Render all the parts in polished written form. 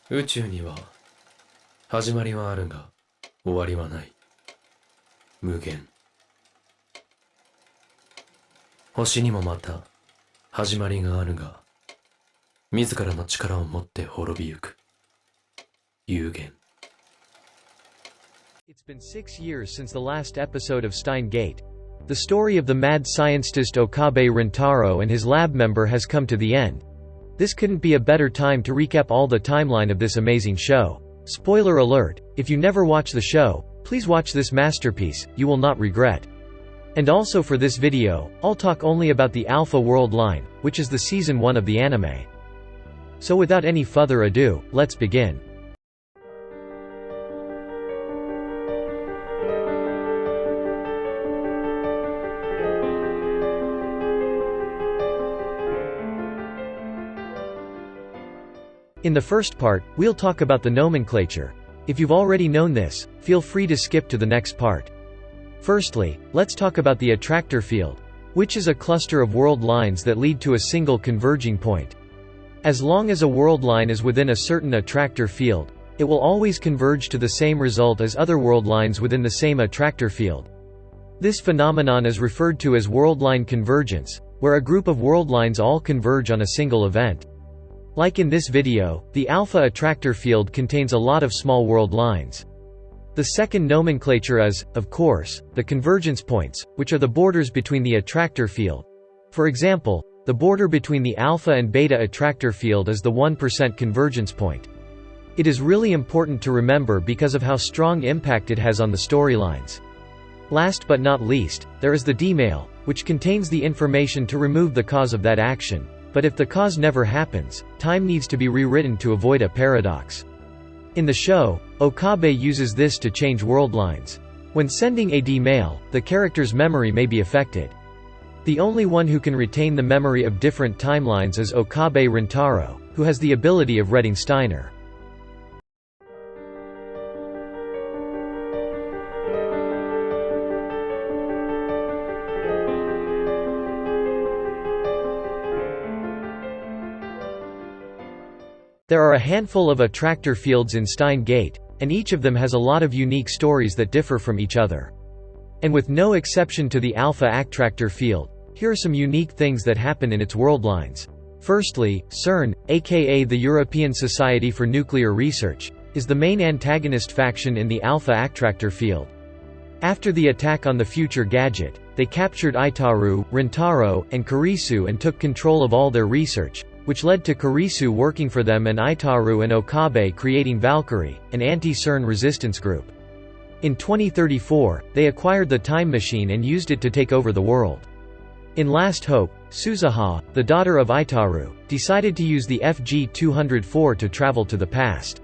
宇宙には始まりはあるが終わりはない。無限。星にもまた始まりがあるが自らの力を持って滅びゆく。有限。 It's been 6 years since the last episode of Steingate. The story of the mad scientist Okabe Rintaro and his lab member has come to the end. This couldn't be a better time to recap all the timeline of this amazing show. Spoiler alert, if you never watch the show, please watch this masterpiece, you will not regret. And also for this video, I'll talk only about the Alpha World line, which is the season 1 of the anime. So without any further ado, let's begin. In the first part, we'll talk about the nomenclature. If you've already known this, feel free to skip to the next part. Firstly, let's talk about the attractor field, which is a cluster of world lines that lead to a single converging point. As long as a world line is within a certain attractor field, it will always converge to the same result as other world lines within the same attractor field. This phenomenon is referred to as world line convergence, where a group of world lines all converge on a single event. Like in this video, the alpha attractor field contains a lot of small world lines. The second nomenclature is, of course, the convergence points, which are the borders between the attractor field. For example, the border between the alpha and beta attractor field is the 1% convergence point. It is really important to remember because of how strong impact it has on the storylines. Last but not least, there is the demail, which contains the information to remove the cause of that action. But if the cause never happens, time needs to be rewritten to avoid a paradox. In the show, Okabe uses this to change world lines. When sending a demail, the character's memory may be affected. The only one who can retain the memory of different timelines is Okabe Rintaro, who has the ability of reading STEINER. There are a handful of attractor fields in Steingate, and each of them has a lot of unique stories that differ from each other. And with no exception to the alpha attractor field, here are some unique things that happen in its world lines. Firstly, CERN, aka the European Society for Nuclear Research, is the main antagonist faction in the alpha attractor field. After the attack on the future gadget, they captured Itaru, Rintaro, and Kurisu and took control of all their research, which led to Kurisu working for them and Itaru and Okabe creating Valkyrie, an anti-CERN resistance group. In 2034, they acquired the time machine and used it to take over the world. In Last Hope, Suzuha, the daughter of Itaru, decided to use the FG-204 to travel to the past.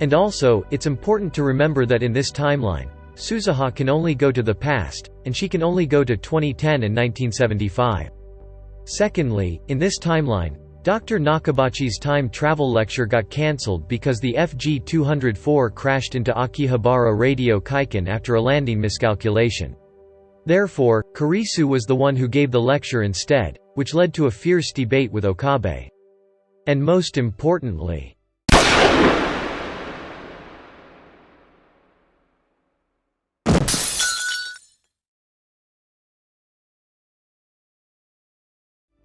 And also, it's important to remember that in this timeline, Suzuha can only go to the past, and she can only go to 2010 and 1975. Secondly, in this timeline, Dr. Nakabachi's time travel lecture got cancelled because the FG-204 crashed into Akihabara Radio Kaiken after a landing miscalculation. Therefore, Kurisu was the one who gave the lecture instead, which led to a fierce debate with Okabe. And most importantly,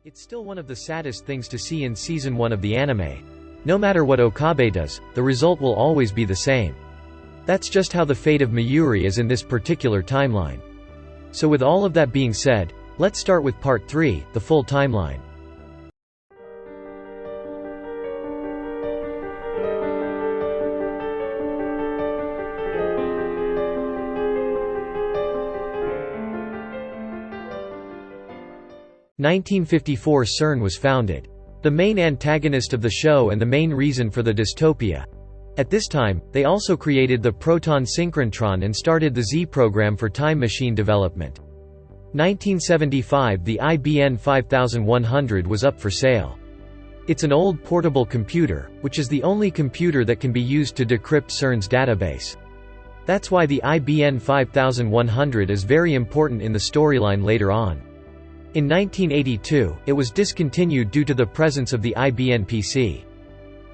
it's still one of the saddest things to see in Season 1 of the anime. No matter what Okabe does, the result will always be the same. That's just how the fate of Mayuri is in this particular timeline. So with all of that being said, let's start with Part 3, the full timeline. In 1954 CERN was founded. The main antagonist of the show and the main reason for the dystopia. At this time, they also created the proton synchrotron and started the Z program for time machine development. 1975 the IBM 5100 was up for sale. It's an old portable computer, which is the only computer that can be used to decrypt CERN's database. That's why the IBM 5100 is very important in the storyline later on. In 1982, it was discontinued due to the presence of the IBM PC.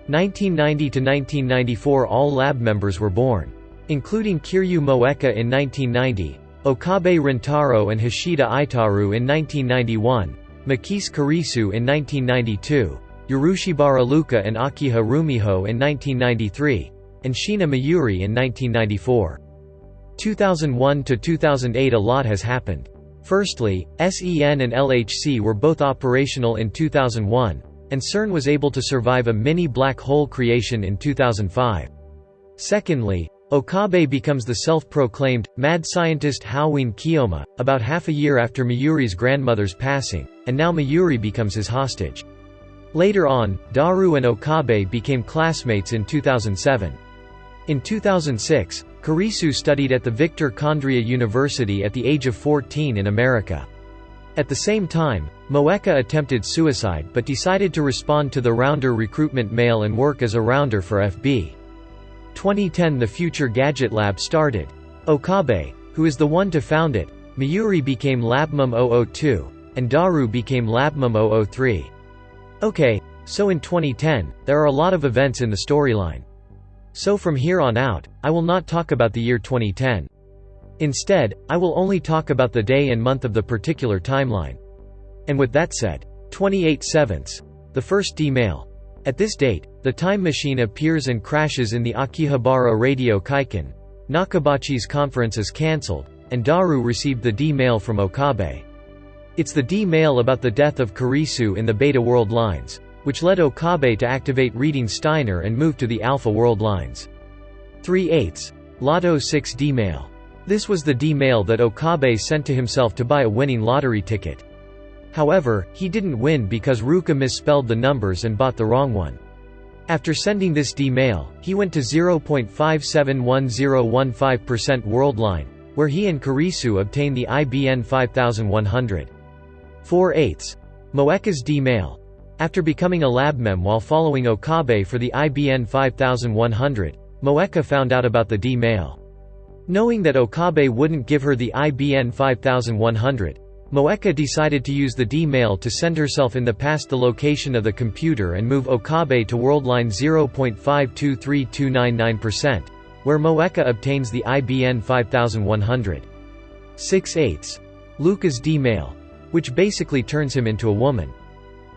1990 to 1994 all lab members were born, including Kiryu Moeka in 1990, Okabe Rintaro and Hashida Itaru in 1991, Makise Kurisu in 1992, Urushibara Luka and Akiha Rumiho in 1993, and Shina Mayuri in 1994. 2001 to 2008 a lot has happened. Firstly, SEN and LHC were both operational in 2001, and CERN was able to survive a mini black hole creation in 2005. Secondly, Okabe becomes the self-proclaimed, mad scientist Hoween Kiyoma, about half a year after Mayuri's grandmother's passing, and now Mayuri becomes his hostage. Later on, Daru and Okabe became classmates in 2007. In 2006, Kurisu studied at the Victor Kondria University at the age of 14 in America. At the same time, Moeka attempted suicide but decided to respond to the Rounder recruitment mail and work as a rounder for FB. 2010 the Future Gadget Lab started. Okabe, who is the one to found it, Mayuri became LabMum 002, and Daru became LabMum 003. Okay, so in 2010, there are a lot of events in the storyline. So from here on out, I will not talk about the year 2010. Instead, I will only talk about the day and month of the particular timeline. And with that said, 28/7, the first D-mail. At this date, the time machine appears and crashes in the Akihabara radio Kaiken. Nakabachi's conference is cancelled, and Daru received the D-mail from Okabe. It's the D-mail about the death of Kurisu in the Beta World Lines, which led Okabe to activate reading Steiner and move to the Alpha World Lines. 3/8. Lotto 6 D-mail. This was the D-mail that Okabe sent to himself to buy a winning lottery ticket. However, he didn't win because Ruka misspelled the numbers and bought the wrong one. After sending this D-mail, he went to 0.571015% world line, where he and Kurisu obtained the IBN 5100. 4/8. Moeka's D-mail. After becoming a labmem while following Okabe for the IBN 5100, Moeka found out about the D-mail. Knowing that Okabe wouldn't give her the IBN 5100, Moeka decided to use the D-mail to send herself in the past the location of the computer and move Okabe to world line 0.523299%, where Moeka obtains the IBN 5100. 6/8. Luka's D-mail, which basically turns him into a woman.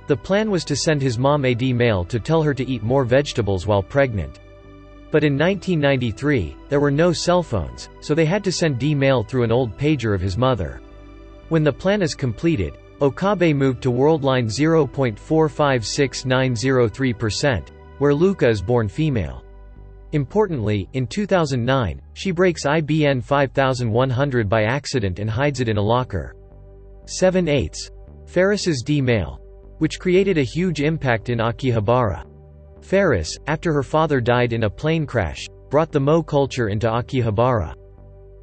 The plan was to send his mom a D-mail to tell her to eat more vegetables while pregnant. But in 1993, there were no cell phones, so they had to send D-mail through an old pager of his mother. When the plan is completed, Okabe moved to world line 0.456903%, where Luka is born female. Importantly, in 2009, she breaks IBN 5100 by accident and hides it in a locker. 7/8. Ferris's D-mail, which created a huge impact in Akihabara. Ferris, after her father died in a plane crash, brought the Mo culture into Akihabara.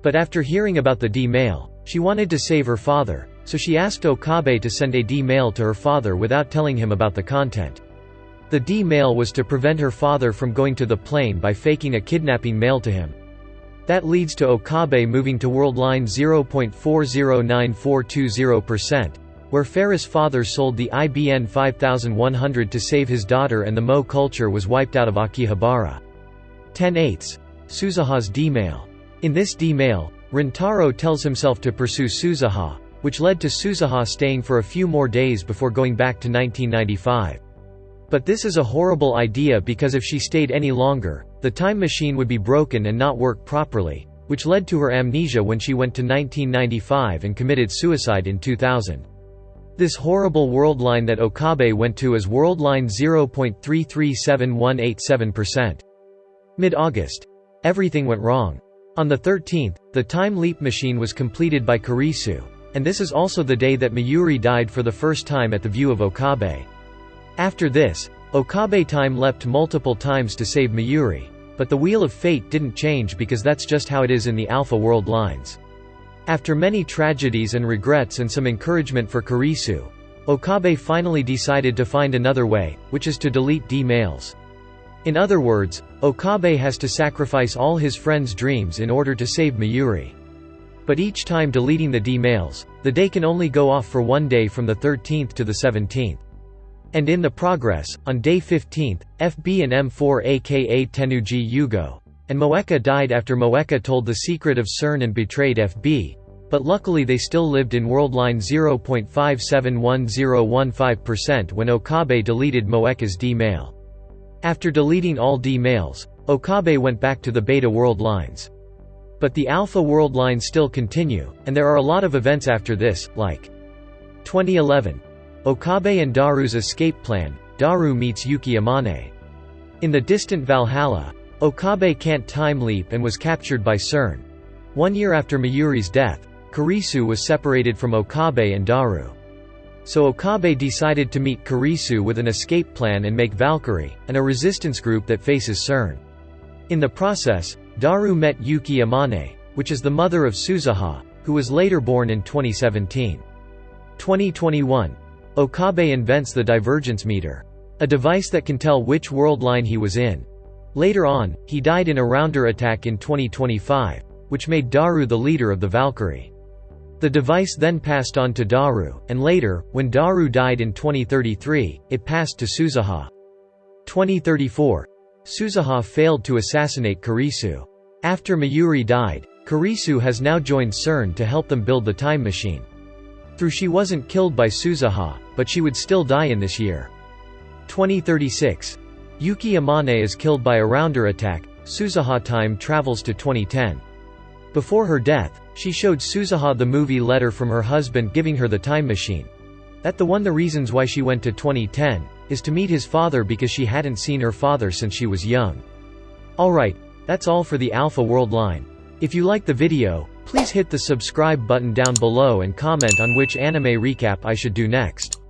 But after hearing about the D-mail, she wanted to save her father, so she asked Okabe to send a D-mail to her father without telling him about the content. The D-mail was to prevent her father from going to the plane by faking a kidnapping mail to him. That leads to Okabe moving to world line 0.409420%, where Ferris' father sold the IBN 5100 to save his daughter and the Mo culture was wiped out of Akihabara. 10/8. Suzuha's D-mail. In this D-mail, Rintaro tells himself to pursue Suzuha, which led to Suzuha staying for a few more days before going back to 1995. But this is a horrible idea because if she stayed any longer, the time machine would be broken and not work properly, which led to her amnesia when she went to 1995 and committed suicide in 2000. This horrible world line that Okabe went to is world line 0.337187%. Mid-August. Everything went wrong. On the 13th, the time leap machine was completed by Kurisu, and this is also the day that Mayuri died for the first time at the view of Okabe. After this, Okabe time leapt multiple times to save Mayuri, but the wheel of fate didn't change because that's just how it is in the Alpha World Lines. After many tragedies and regrets and some encouragement for Kurisu, Okabe finally decided to find another way, which is to delete D-mails. In other words, Okabe has to sacrifice all his friends' dreams in order to save Mayuri. But each time deleting the D-mails, the day can only go off for one day from the 13th to the 17th. And in the progress, on day 15th, FB and M4 aka Tenuji Yugo and Moeka died after Moeka told the secret of CERN and betrayed FB. But luckily they still lived in world line 0.571015% when Okabe deleted Moeka's D-mail. After deleting all D-mails, Okabe went back to the beta world lines. But the alpha world lines still continue, and there are a lot of events after this, like 2011. Okabe and Daru's escape plan, Daru meets Yuki Amane. In the distant Valhalla, Okabe can't time leap and was captured by CERN. 1 year after Mayuri's death, Kurisu was separated from Okabe and Daru. So Okabe decided to meet Kurisu with an escape plan and make Valkyrie, and a resistance group that faces CERN. In the process, Daru met Yuki Amane, which is the mother of Suzuha, who was later born in 2017. 2021. Okabe invents the divergence meter, a device that can tell which world line he was in. Later on, he died in a rounder attack in 2025, which made Daru the leader of the Valkyrie. The device then passed on to Daru, and later, when Daru died in 2033, it passed to Suzuha. 2034. Suzuha failed to assassinate Kurisu. After Mayuri died, Kurisu has now joined CERN to help them build the time machine. Through she wasn't killed by Suzuha, but she would still die in this year. 2036. Yuki Amane is killed by a rounder attack. Suzuha time travels to 2010. Before her death, she showed Suzuha the movie letter from her husband giving her the time machine. The reasons why she went to 2010 is to meet his father because she hadn't seen her father since she was young. Alright, that's all for the Alpha World line. If you like the video, please hit the subscribe button down below and comment on which anime recap I should do next.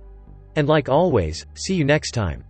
And like always, see you next time.